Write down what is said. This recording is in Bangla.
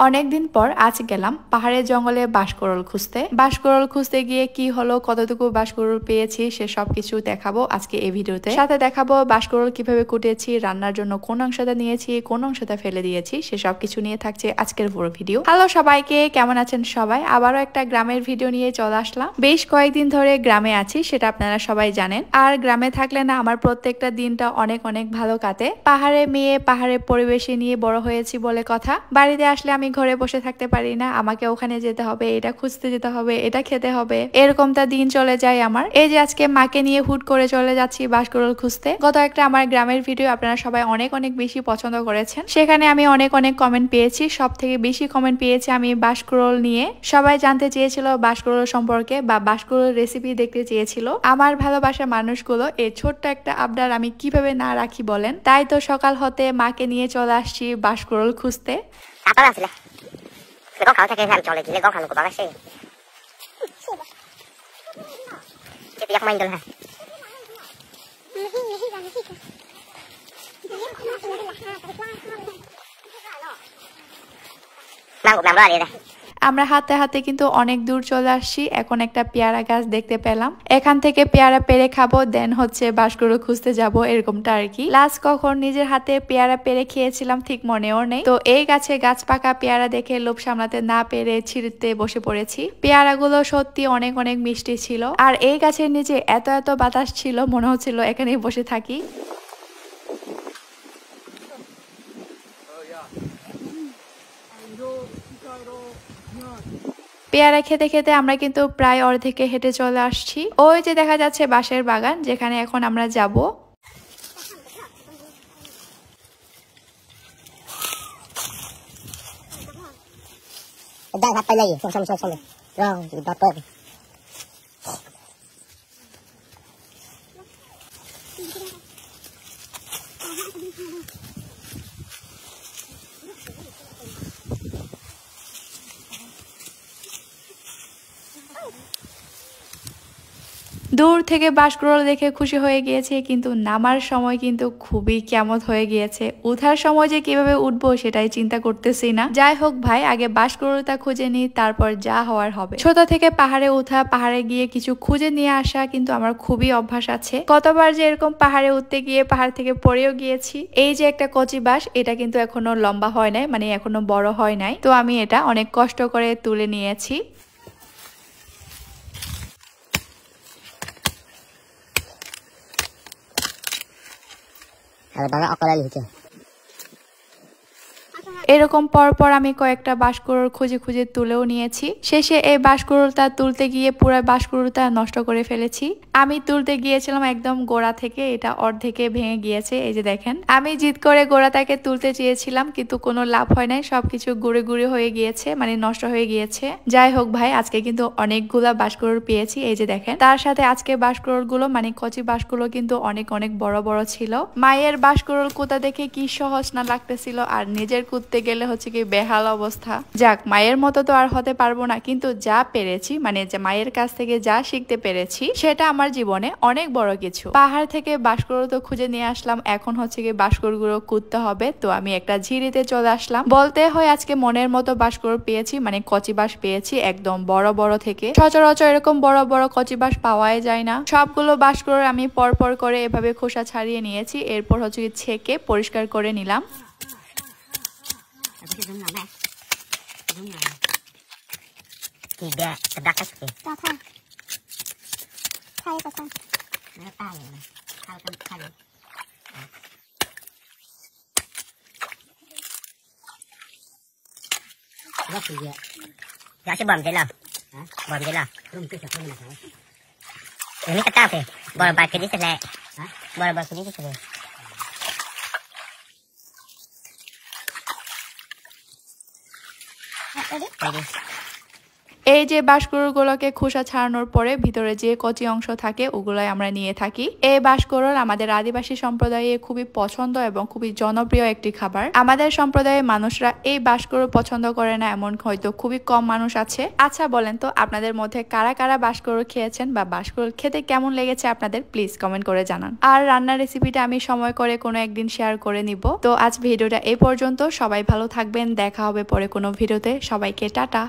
অনেকদিন পর আজ গেলাম পাহাড়ের জঙ্গলে বাঁশকুড়োল খুঁজতে। বাঁশকুড়োল খুঁজতে গিয়ে কি হলো, কতটুকু বাঁশকুড়োল পেয়েছি সে সবকিছু দেখাবো আজকে এই ভিডিওতে। সাথে দেখাবো বাঁশকুড়োল কিভাবে কুটেছি, রান্নার জন্য কোন অংশটা নিয়েছি, কোন অংশটা ফেলে দিয়েছি, সে সবকিছু নিয়ে থাকছে আজকের পুরো ভিডিও। হ্যালো সবাইকে, কেমন আছেন সবাই? আবারও একটা গ্রামের ভিডিও নিয়ে চলে আসলাম। বেশ কয়েকদিন ধরে গ্রামে আছি, সেটা আপনারা সবাই জানেন। আর গ্রামে থাকলে না আমার প্রত্যেকটা দিনটা অনেক অনেক ভালো কাটে। পাহাড়ে মেয়ে, পাহাড়ের পরিবেশে নিয়ে বড় হয়েছি বলে কথা। বাড়িতে আসলে আমি ঘরে বসে থাকতে পারি না, আমাকে ওখানে যেতে হবে, এটা খুঁজতে যেতে হবে, এটা খেতে হবে, এরকমটা দিন চলে যায় আমার। এই যে আজকে মাকে নিয়ে হুট করে চলে যাচ্ছি বাঁশকুড়োল খুঁজতে। গত একটা আমার গ্রামের ভিডিও আপনারা সবাই অনেক অনেক বেশি পছন্দ করেছেন, সেখানে আমি অনেক অনেক কমেন্ট পেয়েছি। সব থেকে বেশি কমেন্ট পেয়েছি আমি বাঁশকুড়োল নিয়ে। সবাই জানতে চেয়েছিল বাঁশকুড়োল সম্পর্কে বা বাঁশকুড়োল রেসিপি দেখতে চেয়েছিল। আমার ভালোবাসার মানুষগুলো এই ছোট্ট একটা আবদার আমি কিভাবে না রাখি বলেন। তাই তো সকাল হতে মাকে নিয়ে চলে আসছি বাঁশকুড়োল খুঁজতে। Nó có cái làm trò này chỉ là con hàng của bác sĩ. Cái tiệc mình rồi hả? Mang của làm ra đi đây. আমরা হাতে হাতে কিন্তু অনেক দূর চলে আসছি। এখন একটা পেয়ারা গাছ দেখতে পেলাম, এখান থেকে পেয়ারা পেরে খাবো, দেন হচ্ছে বাঁশকুড়োল খুঁজতে যাব, এরকমটা আর কি। লাস্ট কখন নিজের হাতে পেয়ারা পেরে খেয়েছিলাম ঠিক মনেও নেই। তো এই গাছে গাছ পাকা পেয়ারা দেখে লোভ সামলাতে না পেরে ছিঁড়তে বসে পড়েছি। পেয়ারাগুলো সত্যি অনেক অনেক মিষ্টি ছিল, আর এই গাছের নিচে এত এত বাতাস ছিল, মনে হচ্ছিল এখানেই বসে থাকি। পেয়ারা খেতে খেতে আমরা কিন্তু প্রায় অর্ধেকে হেঁটে চলে আসছি। ওই যে দেখা যাচ্ছে বাঁশের বাগান, যেখানে এখন আমরা যাব। দূর থেকে বাঁশকুড়োল দেখে খুশি হয়ে গিয়েছে, কিন্তু নামার সময় কিন্তু খুবই কেমন হয়ে গিয়েছে। উঠার সময় যে কিভাবে উঠবো সেটাই চিন্তা করতেছি না। যাই হোক ভাই, আগে বাঁশকুড়োলটা খুঁজে নিই, তারপর যা হওয়ার হবে। ছোট থেকে পাহাড়ে ওঠা, পাহাড়ে গিয়ে কিছু খুঁজে নিয়ে আসা কিন্তু আমার খুবই অভ্যাস আছে। কতবার যে এরকম পাহাড়ে উঠতে গিয়ে পাহাড় থেকে পড়েও গিয়েছি। এই যে একটা কচি বাঁশ, এটা কিন্তু এখনো লম্বা হয় নাই, মানে এখনো বড় হয় নাই। তো আমি এটা অনেক কষ্ট করে তুলে নিয়েছি। এরকম পরপর আমি কয়েকটা বাঁশকুড়োল খুঁজে খুঁজে তুলেও নিয়েছি। শেষে এই বাঁশকুড়োলটা তুলতে গিয়ে পুরো বাঁশকুড়োলটা নষ্ট করে ফেলেছি। আমি তুলতে গিয়েছিলাম একদম গোড়া থেকে, এটা অর্ধেকে ভেঙে গিয়েছে। এই যে দেখেন, আমি জিদ করে গোড়াটাকে তুলতে চেয়েছিলাম, কিন্তু কোনো লাভ হয় নাই, সবকিছু গুঁড়ে গুঁড়ে হয়ে গিয়েছে, মানে নষ্ট হয়ে গিয়েছে। যাই হোক ভাই, আজকে কিন্তু অনেকগুলা বাঁশকুড়োল পেয়েছি। এই যে দেখেন, তার সাথে আজকে বাঁশকুড়োল গুলো মানে কচি বাঁশগুলো কিন্তু অনেক অনেক বড় বড় ছিল। মায়ের বাঁশকুড়োল কুতা দেখে কি সহজ না লাগতেছিল, আর নিজের কুততে গেলে হচ্ছে কি বেহাল অবস্থা। যাক, মায়ের মতো তো আর হতে পারবো না, কিন্তু যা পেরেছি, মানে যে মায়ের কাছ থেকে যা শিখতে পেরেছি, সেটা আমার জীবনে অনেক বড় কিছু। পাহাড় থেকে বাঁশকুড়োল তো খুঁজে নিয়ে আসলাম, এখন হচ্ছে কি বাঁশকুড়োল গুলো কুততে হবে। তো আমি একটা ঝিরিতে চলে আসলাম। বলতে হয় আজকে মনের মতো বাঁশকুড়োল পেয়েছি, মানে কচি বাঁশ পেয়েছি একদম বড় বড় থেকে। সচরাচর এরকম বড় বড় কচি বাঁশ পাওয়াই যায় না। সবগুলো বাঁশকুড়োল আমি পরপর করে এভাবে খোসা ছাড়িয়ে নিয়েছি, এরপর হচ্ছে ছেঁকে পরিষ্কার করে নিলাম। Tidak, terdakas ke? Takkan. Saya takkan. Kenapa ya? Kalkan kali. Đó thì vậy. Dạ sẽ bầm thế nào? Hả? Bầm thế nào? Không cứ không là phải. Ini kata apa? Bom pakai di sana. Hah? Bom pakai di sana. Ready? এই যে বাঁশকুড়ুলগুলোকে খোসা ছাড়ানোর পরে ভিতরে যে কচি অংশ থাকে ওগুলাই আমরা নিয়ে থাকি। এই বাঁশকুড়ুল আমাদের আদিবাসী সম্প্রদায়ে খুবই পছন্দ এবং খুবই জনপ্রিয় একটি খাবার। আমাদের সম্প্রদায়ের মানুষরা এই বাঁশকুড়ুল পছন্দ করে না এমন হয়তো খুবই কম মানুষ আছে। আচ্ছা বলেন তো আপনাদের মধ্যে কারা কারা বাঁশকুড়ুল খেয়েছেন বা বাঁশকুড়ুল খেতে কেমন লেগেছে আপনাদের, প্লিজ কমেন্ট করে জানান। আর রান্নার রেসিপিটা আমি সময় করে কোনো একদিন শেয়ার করে নিব। তো আজ ভিডিওটা এই পর্যন্ত, সবাই ভালো থাকবেন, দেখা হবে পরে কোনো ভিডিওতে, সবাইকে টাটা।